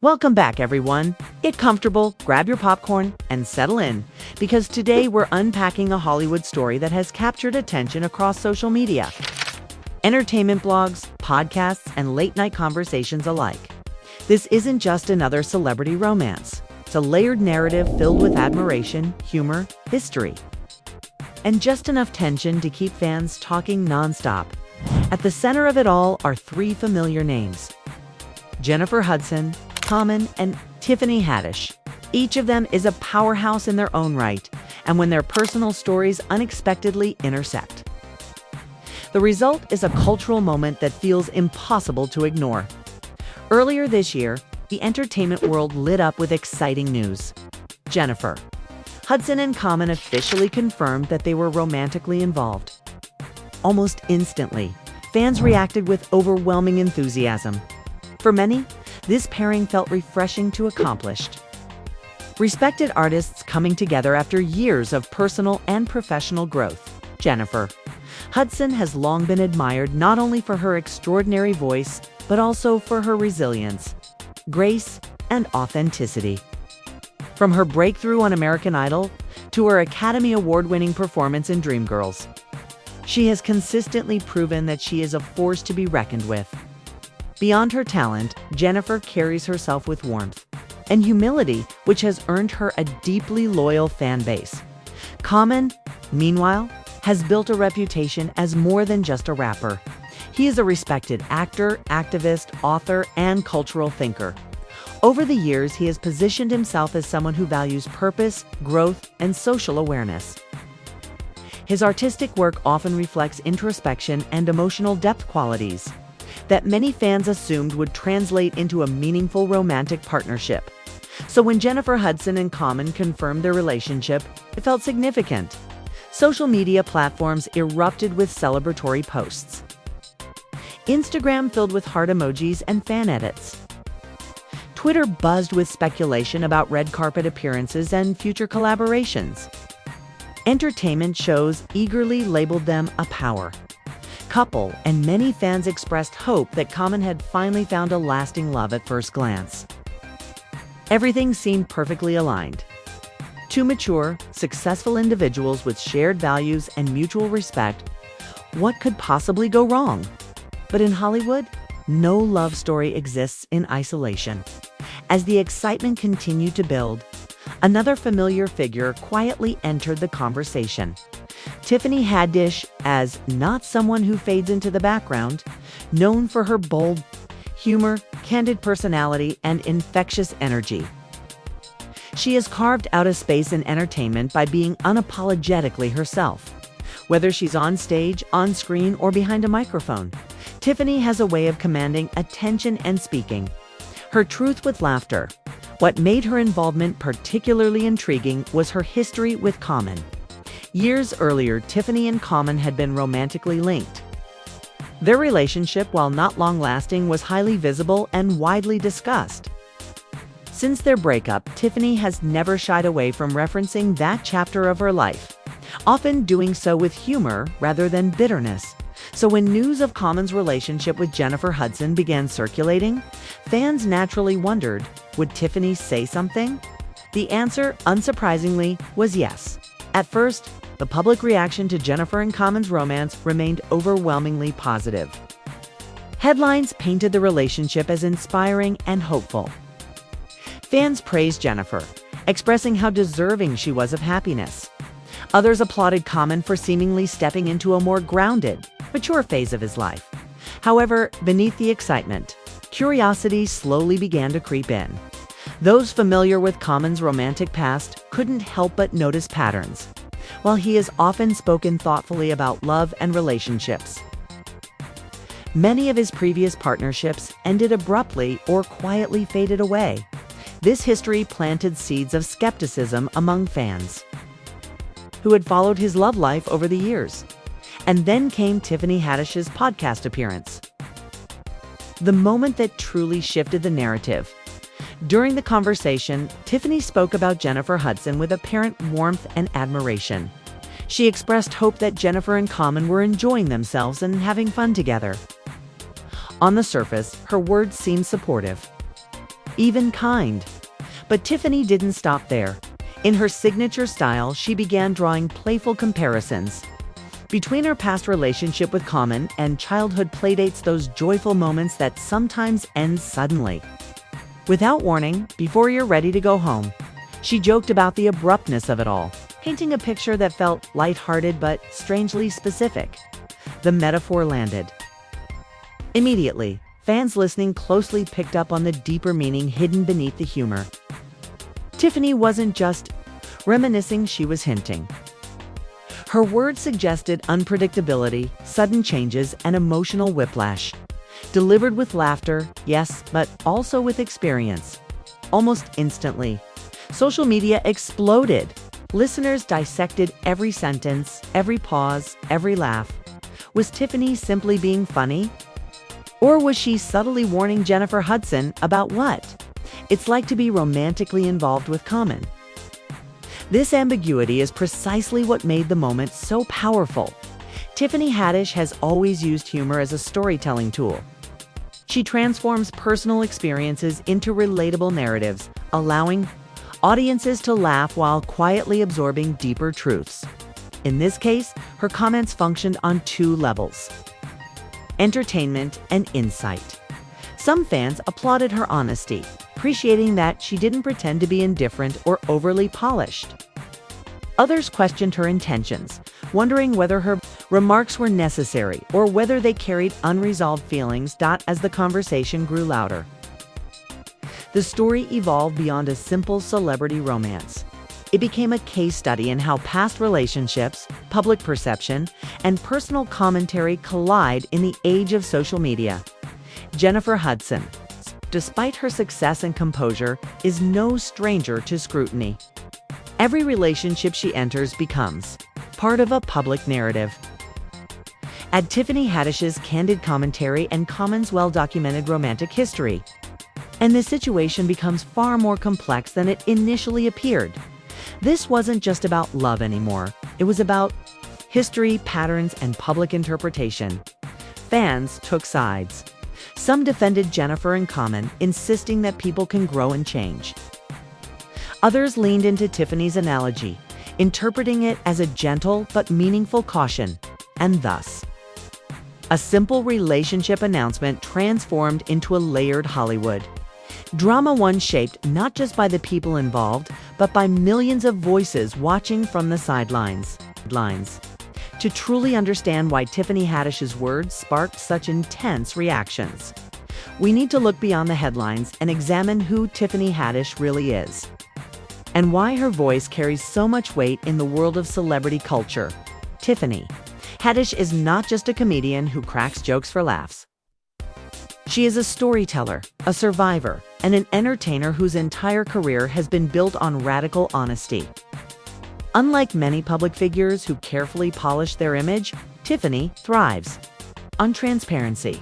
Welcome back, everyone. Get comfortable, grab your popcorn, and settle in, because today we're unpacking a Hollywood story that has captured attention across social media. Entertainment blogs, podcasts, and late-night conversations alike. This isn't just another celebrity romance. It's a layered narrative filled with admiration, humor, history, and just enough tension to keep fans talking nonstop. At the center of it all are three familiar names: Jennifer Hudson, Common, and Tiffany Haddish. Each of them is a powerhouse in their own right, and when their personal stories unexpectedly intersect, the result is a cultural moment that feels impossible to ignore. Earlier this year, the entertainment world lit up with exciting news. Jennifer Hudson and Common officially confirmed that they were romantically involved. Almost instantly, fans reacted with overwhelming enthusiasm. For many, this pairing felt refreshing to accomplished. Respected artists coming together after years of personal and professional growth. Jennifer Hudson has long been admired not only for her extraordinary voice, but also for her resilience, grace, and authenticity. From her breakthrough on American Idol to her Academy Award-winning performance in Dreamgirls, she has consistently proven that she is a force to be reckoned with. Beyond her talent, Jennifer carries herself with warmth and humility, which has earned her a deeply loyal fan base. Common, meanwhile, has built a reputation as more than just a rapper. He is a respected actor, activist, author, and cultural thinker. Over the years, he has positioned himself as someone who values purpose, growth, and social awareness. His artistic work often reflects introspection and emotional depth qualities that many fans assumed would translate into a meaningful romantic partnership. So when Jennifer Hudson and Common confirmed their relationship, it felt significant. Social media platforms erupted with celebratory posts. Instagram filled with heart emojis and fan edits. Twitter buzzed with speculation about red carpet appearances and future collaborations. Entertainment shows eagerly labeled them a power couple, and many fans expressed hope that Common had finally found a lasting love at first glance. Everything seemed perfectly aligned. Two mature, successful individuals with shared values and mutual respect. What could possibly go wrong? But in Hollywood, no love story exists in isolation. As the excitement continued to build, another familiar figure quietly entered the conversation. Tiffany Haddish, as not someone who fades into the background, known for her bold humor, candid personality, and infectious energy. She has carved out a space in entertainment by being unapologetically herself. Whether she's on stage, on screen, or behind a microphone, Tiffany has a way of commanding attention and speaking her truth with laughter. What made her involvement particularly intriguing was her history with Common. Years earlier, Tiffany and Common had been romantically linked. Their relationship, while not long-lasting, was highly visible and widely discussed. Since their breakup, Tiffany has never shied away from referencing that chapter of her life, often doing so with humor rather than bitterness. So when news of Common's relationship with Jennifer Hudson began circulating, fans naturally wondered, would Tiffany say something? The answer, unsurprisingly, was yes. At first, the public reaction to Jennifer and Common's romance remained overwhelmingly positive. Headlines painted the relationship as inspiring and hopeful. Fans praised Jennifer, expressing how deserving she was of happiness. Others applauded Common for seemingly stepping into a more grounded, mature phase of his life. However, beneath the excitement, curiosity slowly began to creep in. Those familiar with Common's romantic past couldn't help but notice patterns. While he has often spoken thoughtfully about love and relationships, many of his previous partnerships ended abruptly or quietly faded away. This history planted seeds of skepticism among fans who had followed his love life over the years. And then came Tiffany Haddish's podcast appearance, the moment that truly shifted the narrative. During the conversation, Tiffany spoke about Jennifer Hudson with apparent warmth and admiration. She expressed hope that Jennifer and Common were enjoying themselves and having fun together. On the surface, her words seemed supportive. even kind. But Tiffany didn't stop there. In her signature style, she began drawing playful comparisons between her past relationship with Common and childhood playdates, those joyful moments that sometimes end suddenly. Without warning, before you're ready to go home, she joked about the abruptness of it all, painting a picture that felt lighthearted but strangely specific. The metaphor landed. Immediately, fans listening closely picked up on the deeper meaning hidden beneath the humor. Tiffany wasn't just reminiscing, she was hinting. Her words suggested unpredictability, sudden changes, and emotional whiplash. Delivered with laughter, yes, but also with experience. Almost instantly, social media exploded. Listeners dissected every sentence, every pause, every laugh. Was Tiffany simply being funny? Or was she subtly warning Jennifer Hudson about what it's like to be romantically involved with Common? This ambiguity is precisely what made the moment so powerful. Tiffany Haddish has always used humor as a storytelling tool. She transforms personal experiences into relatable narratives, allowing audiences to laugh while quietly absorbing deeper truths. In this case, her comments functioned on two levels: entertainment and insight. Some fans applauded her honesty, appreciating that she didn't pretend to be indifferent or overly polished. Others questioned her intentions, wondering whether her remarks were necessary or whether they carried unresolved feelings. As the conversation grew louder, the story evolved beyond a simple celebrity romance. It became a case study in how past relationships, public perception, and personal commentary collide in the age of social media. Jennifer Hudson, despite her success and composure, is no stranger to scrutiny. Every relationship she enters becomes part of a public narrative. Add Tiffany Haddish's candid commentary and Common's well-documented romantic history, and the situation becomes far more complex than it initially appeared. This wasn't just about love anymore. It was about history, patterns, and public interpretation. Fans took sides. Some defended Jennifer and Common, insisting that people can grow and change. Others leaned into Tiffany's analogy, interpreting it as a gentle but meaningful caution, and thus, a simple relationship announcement transformed into a layered Hollywood drama, one shaped not just by the people involved, but by millions of voices watching from the sidelines. To truly understand why Tiffany Haddish's words sparked such intense reactions, we need to look beyond the headlines and examine who Tiffany Haddish really is, and why her voice carries so much weight in the world of celebrity culture. Tiffany Haddish is not just a comedian who cracks jokes for laughs. She is a storyteller, a survivor, and an entertainer whose entire career has been built on radical honesty. Unlike many public figures who carefully polish their image, Tiffany thrives on transparency.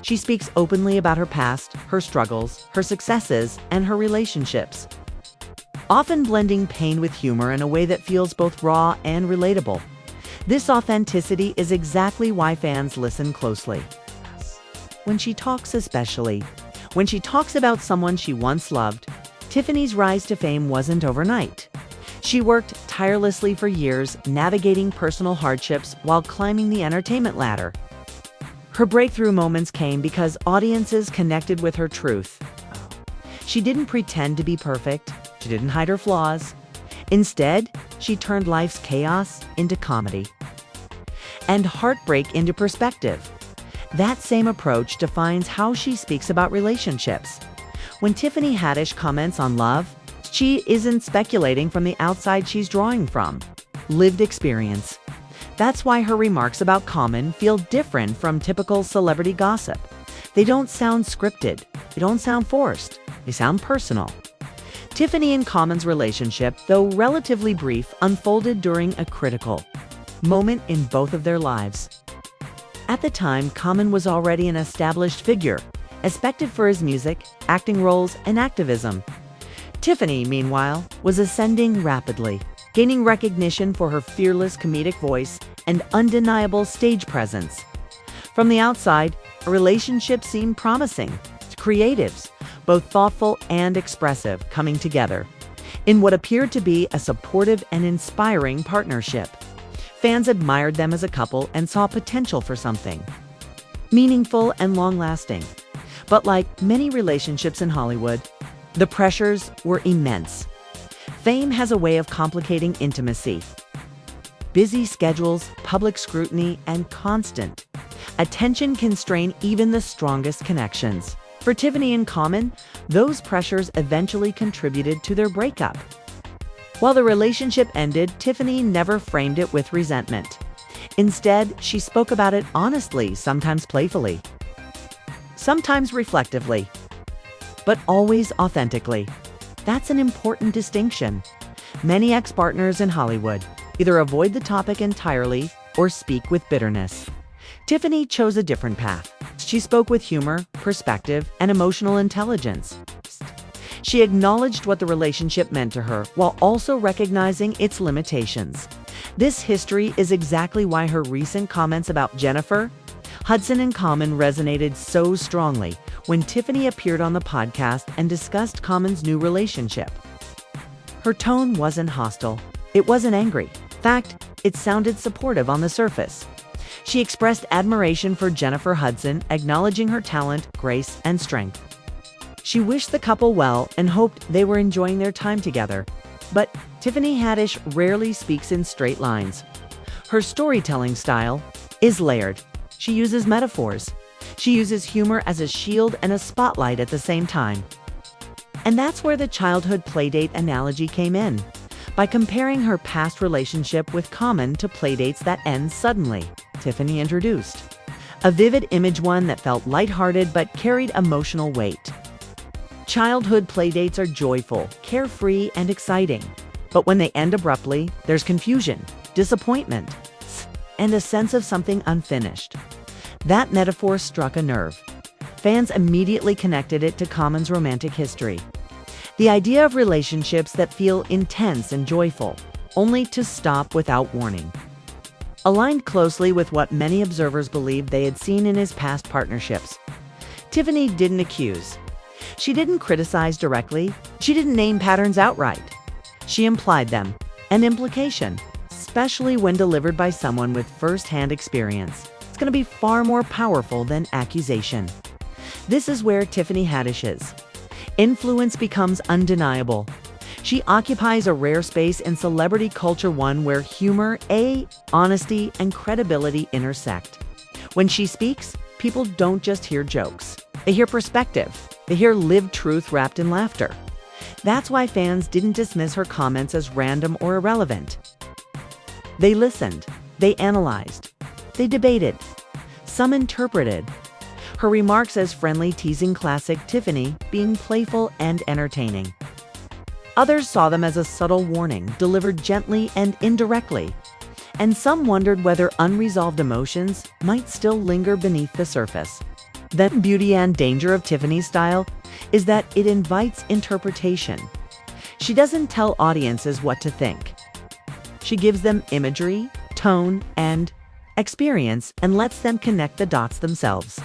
She speaks openly about her past, her struggles, her successes, and her relationships, often blending pain with humor in a way that feels both raw and relatable. This authenticity is exactly why fans listen closely. When she talks, especially when she talks about someone she once loved, Tiffany's rise to fame wasn't overnight. She worked tirelessly for years, navigating personal hardships while climbing the entertainment ladder. Her breakthrough moments came because audiences connected with her truth. She didn't pretend to be perfect. She didn't hide her flaws. Instead, she turned life's chaos into comedy and heartbreak into perspective. That same approach defines how she speaks about relationships. When Tiffany Haddish comments on love, she isn't speculating from the outside, she's drawing from lived experience. That's why her remarks about Common feel different from typical celebrity gossip. They don't sound scripted. They don't sound forced. They sound personal. Tiffany and Common's relationship, though relatively brief, unfolded during a critical moment in both of their lives. At the time, Common was already an established figure, respected for his music, acting roles, and activism. Tiffany, meanwhile, was ascending rapidly, gaining recognition for her fearless comedic voice and undeniable stage presence. From the outside, a relationship seemed promising to creatives, both thoughtful and expressive, coming together in what appeared to be a supportive and inspiring partnership. Fans admired them as a couple and saw potential for something meaningful and long-lasting. But like many relationships in Hollywood, the pressures were immense. Fame has a way of complicating intimacy. Busy schedules, public scrutiny, and constant attention can strain even the strongest connections. For Tiffany and Common, those pressures eventually contributed to their breakup. While the relationship ended, Tiffany never framed it with resentment. Instead, she spoke about it honestly, sometimes playfully, sometimes reflectively, but always authentically. That's an important distinction. Many ex-partners in Hollywood either avoid the topic entirely or speak with bitterness. Tiffany chose a different path. She spoke with humor, perspective, and emotional intelligence. She acknowledged what the relationship meant to her while also recognizing its limitations. This history is exactly why her recent comments about Jennifer Hudson and Common resonated so strongly when Tiffany appeared on the podcast and discussed Common's new relationship. Her tone wasn't hostile. It wasn't angry. In fact, it sounded supportive on the surface. She expressed admiration for Jennifer Hudson, acknowledging her talent, grace, and strength. She wished the couple well and hoped they were enjoying their time together. But Tiffany Haddish rarely speaks in straight lines. Her storytelling style is layered. She uses metaphors. She uses humor as a shield and a spotlight at the same time. And that's where the childhood playdate analogy came in. By comparing her past relationship with Common to playdates that end suddenly, Tiffany introduced a vivid image, one that felt lighthearted but carried emotional weight. Childhood playdates are joyful, carefree, and exciting. But when they end abruptly, there's confusion, disappointment, and a sense of something unfinished. That metaphor struck a nerve. Fans immediately connected it to Common's romantic history. The idea of relationships that feel intense and joyful, only to stop without warning, aligned closely with what many observers believed they had seen in his past partnerships. Tiffany didn't accuse. She didn't criticize directly. She didn't name patterns outright. She implied them, an implication, especially when delivered by someone with first-hand experience. It's going to be far more powerful than accusation. This is where Tiffany Haddish is. Influence becomes undeniable. She occupies a rare space in celebrity culture, one where humor, honesty, and credibility intersect. When she speaks, people don't just hear jokes. They hear perspective. They hear lived truth wrapped in laughter. That's why fans didn't dismiss her comments as random or irrelevant. They listened. They analyzed. They debated. Some interpreted her remarks as friendly, teasing classic Tiffany, being playful and entertaining. Others saw them as a subtle warning, delivered gently and indirectly. And some wondered whether unresolved emotions might still linger beneath the surface. The beauty and danger of Tiffany's style is that it invites interpretation. She doesn't tell audiences what to think. She gives them imagery, tone, and experience and lets them connect the dots themselves.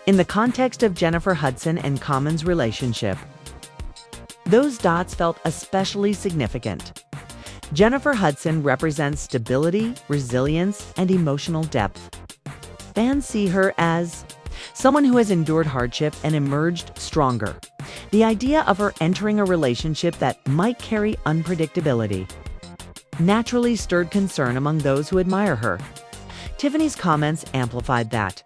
In the context of Jennifer Hudson and Common's relationship, those dots felt especially significant. Jennifer Hudson represents stability, resilience, and emotional depth. Fans see her as someone who has endured hardship and emerged stronger. The idea of her entering a relationship that might carry unpredictability naturally stirred concern among those who admire her. Tiffany's comments amplified that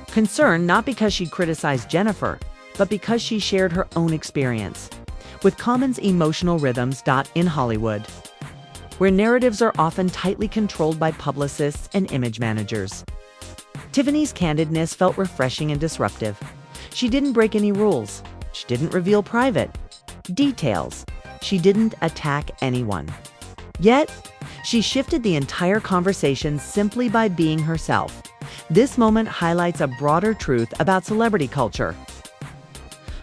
concern, not because she criticized Jennifer, but because she shared her own experience with Common's emotional rhythms. In Hollywood, where narratives are often tightly controlled by publicists and image managers, Tiffany's candidness felt refreshing and disruptive. She didn't break any rules. She didn't reveal private details. She didn't attack anyone. Yet, she shifted the entire conversation simply by being herself. This moment highlights a broader truth about celebrity culture.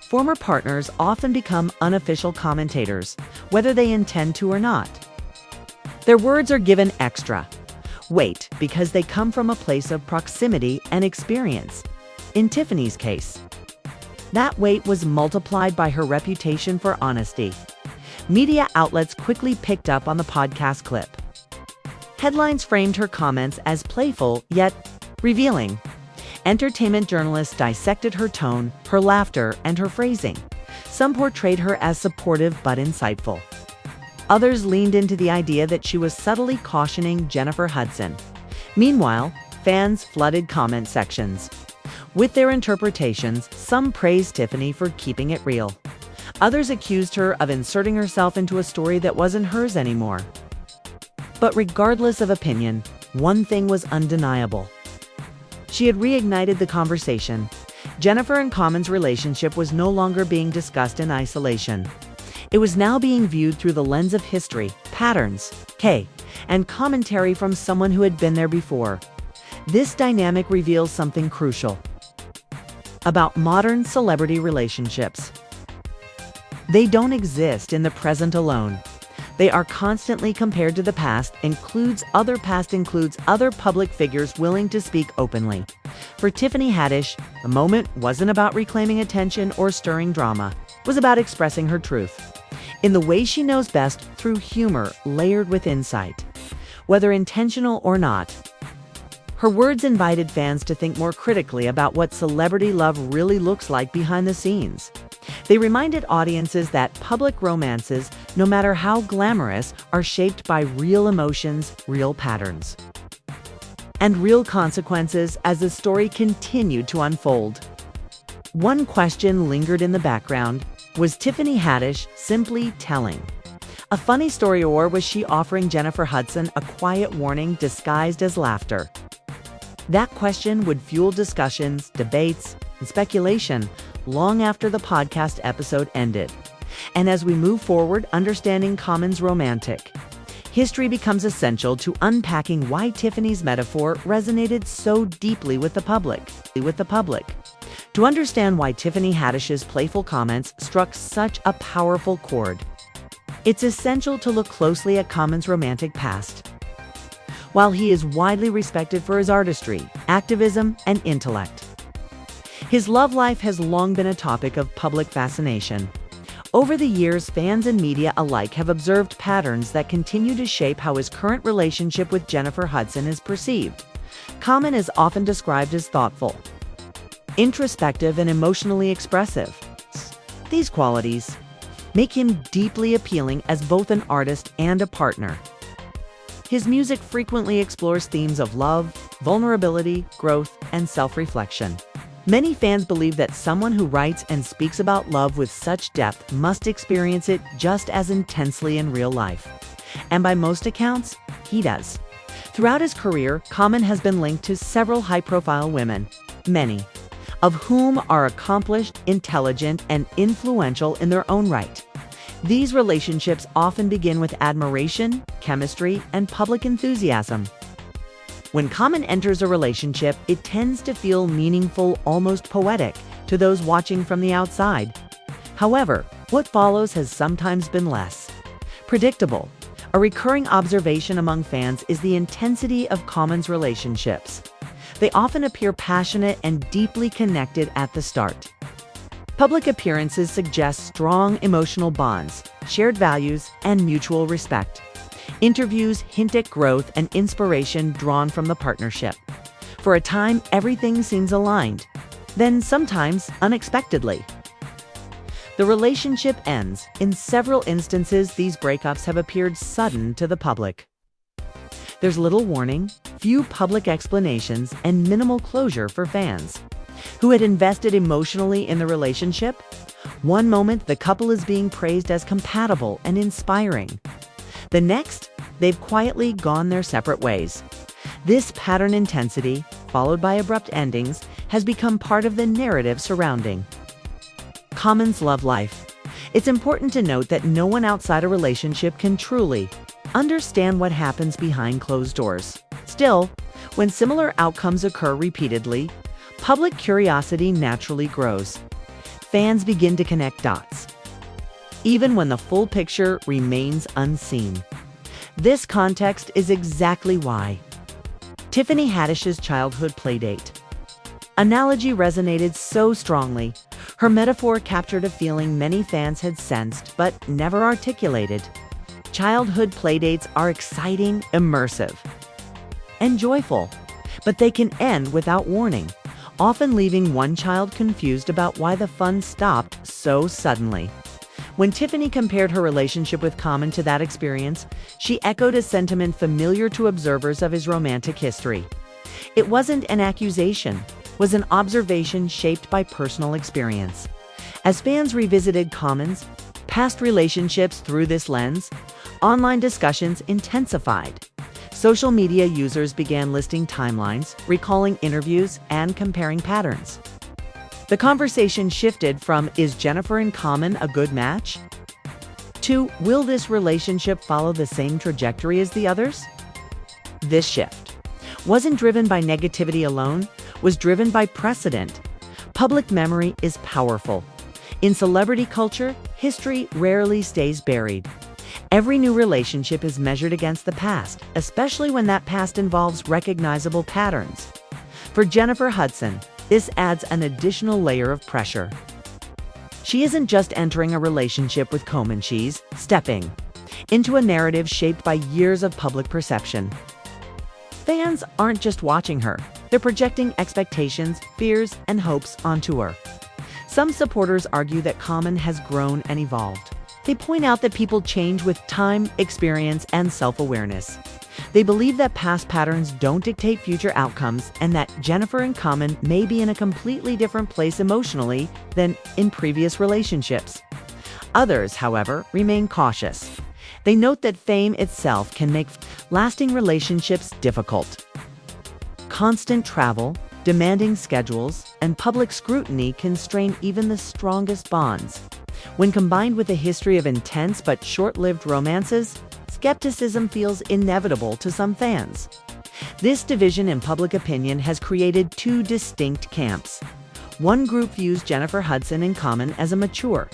Former partners often become unofficial commentators, whether they intend to or not. Their words are given extra weight because they come from a place of proximity and experience. In Tiffany's case, That weight was multiplied by her reputation for honesty. Media outlets quickly picked up on the podcast clip. Headlines framed her comments as playful, yet revealing. Entertainment journalists dissected her tone, her laughter, and her phrasing. Some portrayed her as supportive but insightful. Others leaned into the idea that she was subtly cautioning Jennifer Hudson. Meanwhile, fans flooded comment sections. With their interpretations, some praised Tiffany for keeping it real. Others accused her of inserting herself into a story that wasn't hers anymore. But regardless of opinion, one thing was undeniable. She had reignited the conversation. Jennifer and Common's relationship was no longer being discussed in isolation. It was now being viewed through the lens of history, patterns, and commentary from someone who had been there before. This dynamic reveals something crucial about modern celebrity relationships. They don't exist in the present alone. They are constantly compared to the past, includes other public figures willing to speak openly. For Tiffany Haddish, the moment wasn't about reclaiming attention or stirring drama. It was about expressing her truth in the way she knows best, through humor layered with insight. Whether intentional or not, her words invited fans to think more critically about what celebrity love really looks like behind the scenes. They reminded audiences that public romances, no matter how glamorous, are shaped by real emotions, real patterns, and real consequences as the story continued to unfold. One question lingered in the background: was Tiffany Haddish simply telling a funny story, or was she offering Jennifer Hudson a quiet warning disguised as laughter? That question would fuel discussions, debates, and speculation long after the podcast episode ended. And as we move forward, understanding Common's romantic history becomes essential to unpacking why Tiffany's metaphor resonated so deeply with the public. To understand why Tiffany Haddish's playful comments struck such a powerful chord, it's essential to look closely at Common's romantic past. While he is widely respected for his artistry, activism, and intellect, his love life has long been a topic of public fascination. Over the years, fans and media alike have observed patterns that continue to shape how his current relationship with Jennifer Hudson is perceived. Common is often described as thoughtful, introspective, and emotionally expressive. These qualities make him deeply appealing as both an artist and a partner. His music frequently explores themes of love, vulnerability, growth, and self-reflection. Many fans believe that someone who writes and speaks about love with such depth must experience it just as intensely in real life. And by most accounts, he does. Throughout his career, Common has been linked to several high-profile women, many of whom are accomplished, intelligent, and influential in their own right. These relationships often begin with admiration, chemistry, and public enthusiasm. When Common enters a relationship, it tends to feel meaningful, almost poetic, to those watching from the outside. However, what follows has sometimes been less predictable. A recurring observation among fans is the intensity of Common's relationships. They often appear passionate and deeply connected at the start. Public appearances suggest strong emotional bonds, shared values, and mutual respect. Interviews hint at growth and inspiration drawn from the partnership. For a time, everything seems aligned. Then, sometimes, unexpectedly, the relationship ends. In several instances, these breakups have appeared sudden to the public. There's little warning, few public explanations, and minimal closure for fans who had invested emotionally in the relationship. One moment, the couple is being praised as compatible and inspiring. The next, they've quietly gone their separate ways. This pattern intensity, followed by abrupt endings, has become part of the narrative surrounding Common's love life. It's important to note that no one outside a relationship can truly understand what happens behind closed doors. Still, when similar outcomes occur repeatedly, public curiosity naturally grows. Fans begin to connect dots, even when the full picture remains unseen. This context is exactly why Tiffany Haddish's childhood playdate analogy resonated so strongly. Her metaphor captured a feeling many fans had sensed but never articulated. Childhood playdates are exciting, immersive, and joyful, but they can end without warning, often leaving one child confused about why the fun stopped so suddenly. When Tiffany compared her relationship with Common to that experience, she echoed a sentiment familiar to observers of his romantic history. It wasn't an accusation, it was an observation shaped by personal experience. As fans revisited Common's past relationships through this lens, online discussions intensified. Social media users began listing timelines, recalling interviews, and comparing patterns. The conversation shifted from, "Is Jennifer and Common a good match?" to, "Will this relationship follow the same trajectory as the others?" This shift wasn't driven by negativity alone, was driven by precedent. Public memory is powerful. In celebrity culture, history rarely stays buried. Every new relationship is measured against the past, especially when that past involves recognizable patterns. For Jennifer Hudson, this adds an additional layer of pressure. She isn't just entering a relationship with Common, she's stepping into a narrative shaped by years of public perception. Fans aren't just watching her, they're projecting expectations, fears, and hopes onto her. Some supporters argue that Common has grown and evolved. They point out that people change with time, experience, and self-awareness. They believe that past patterns don't dictate future outcomes and that Jennifer and Common may be in a completely different place emotionally than in previous relationships. Others, however, remain cautious. They note that fame itself can make lasting relationships difficult. Constant travel, demanding schedules, and public scrutiny can strain even the strongest bonds. When combined with a history of intense but short-lived romances, skepticism feels inevitable to some fans. This division in public opinion has created two distinct camps. One group views Jennifer Hudson and Common as a mature,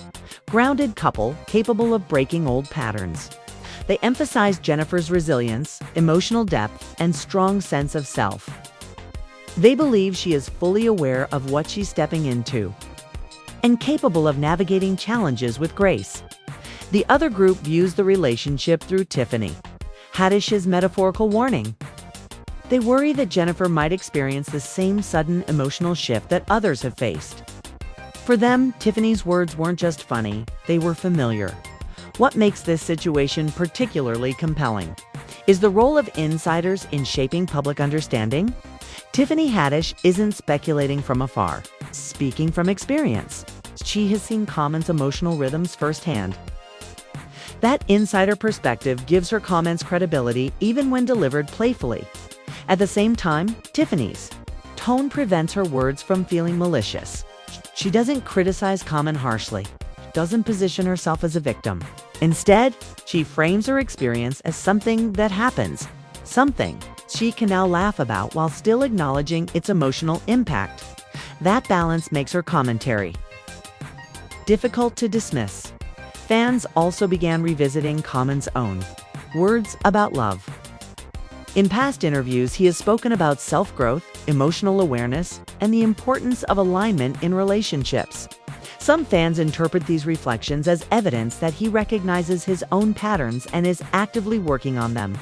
grounded couple capable of breaking old patterns. They emphasize Jennifer's resilience, emotional depth, and strong sense of self. They believe she is fully aware of what she's stepping into and capable of navigating challenges with grace. The other group views the relationship through Tiffany Haddish's metaphorical warning. They worry that Jennifer might experience the same sudden emotional shift that others have faced. For them, Tiffany's words weren't just funny, they were familiar. What makes this situation particularly compelling is the role of insiders in shaping public understanding. Tiffany Haddish isn't speculating from afar, speaking from experience. She has seen Common's emotional rhythms firsthand. That insider perspective gives her comments credibility even when delivered playfully. At the same time, Tiffany's tone prevents her words from feeling malicious. She doesn't criticize Common harshly, doesn't position herself as a victim. Instead, she frames her experience as something that happens, something she can now laugh about while still acknowledging its emotional impact. That balance makes her commentary difficult to dismiss. Fans also began revisiting Common's own words about love. In past interviews, he has spoken about self-growth, emotional awareness, and the importance of alignment in relationships. Some fans interpret these reflections as evidence that he recognizes his own patterns and is actively working on them.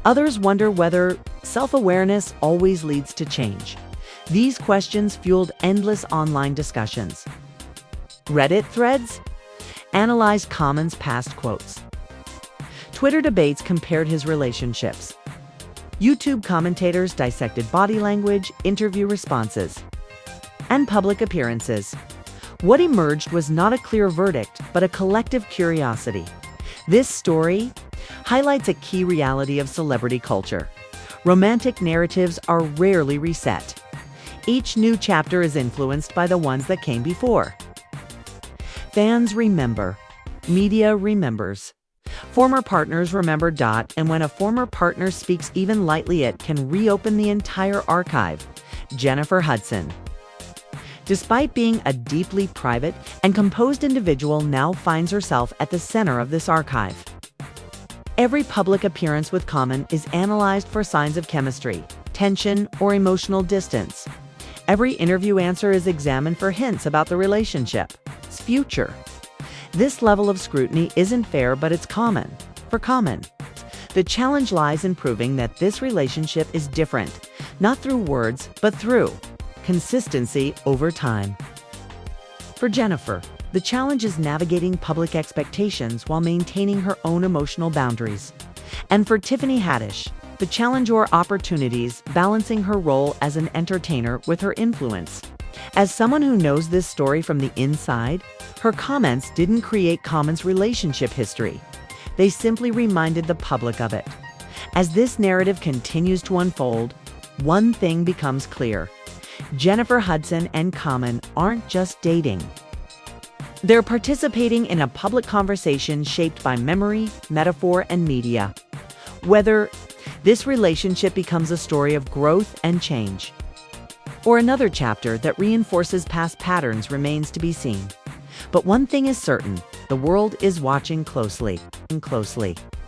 Others wonder whether self-awareness always leads to change. These questions fueled endless online discussions. Reddit threads analyzed Common's past quotes. Twitter debates compared his relationships. YouTube commentators dissected body language, interview responses, and public appearances. What emerged was not a clear verdict, but a collective curiosity. This story highlights a key reality of celebrity culture. Romantic narratives are rarely reset. Each new chapter is influenced by the ones that came before. Fans remember. Media remembers. Former partners remember. And when a former partner speaks even lightly, it can reopen the entire archive. Jennifer Hudson. Despite being a deeply private and composed individual, now finds herself at the center of this archive. Every public appearance with Common is analyzed for signs of chemistry, tension, or emotional distance. Every interview answer is examined for hints about the relationship's future. This level of scrutiny isn't fair, but it's common. The challenge lies in proving that this relationship is different, not through words, but through consistency over time. For Jennifer, the challenge is navigating public expectations while maintaining her own emotional boundaries. And for Tiffany Haddish, the challenge or opportunities balancing her role as an entertainer with her influence. As someone who knows this story from the inside, her comments didn't create Common's relationship history. They simply reminded the public of it. As this narrative continues to unfold, one thing becomes clear. Jennifer Hudson and Common aren't just dating. They're participating in a public conversation shaped by memory, metaphor, and media. Whether this relationship becomes a story of growth and change, or another chapter that reinforces past patterns, remains to be seen. But one thing is certain, the world is watching closely.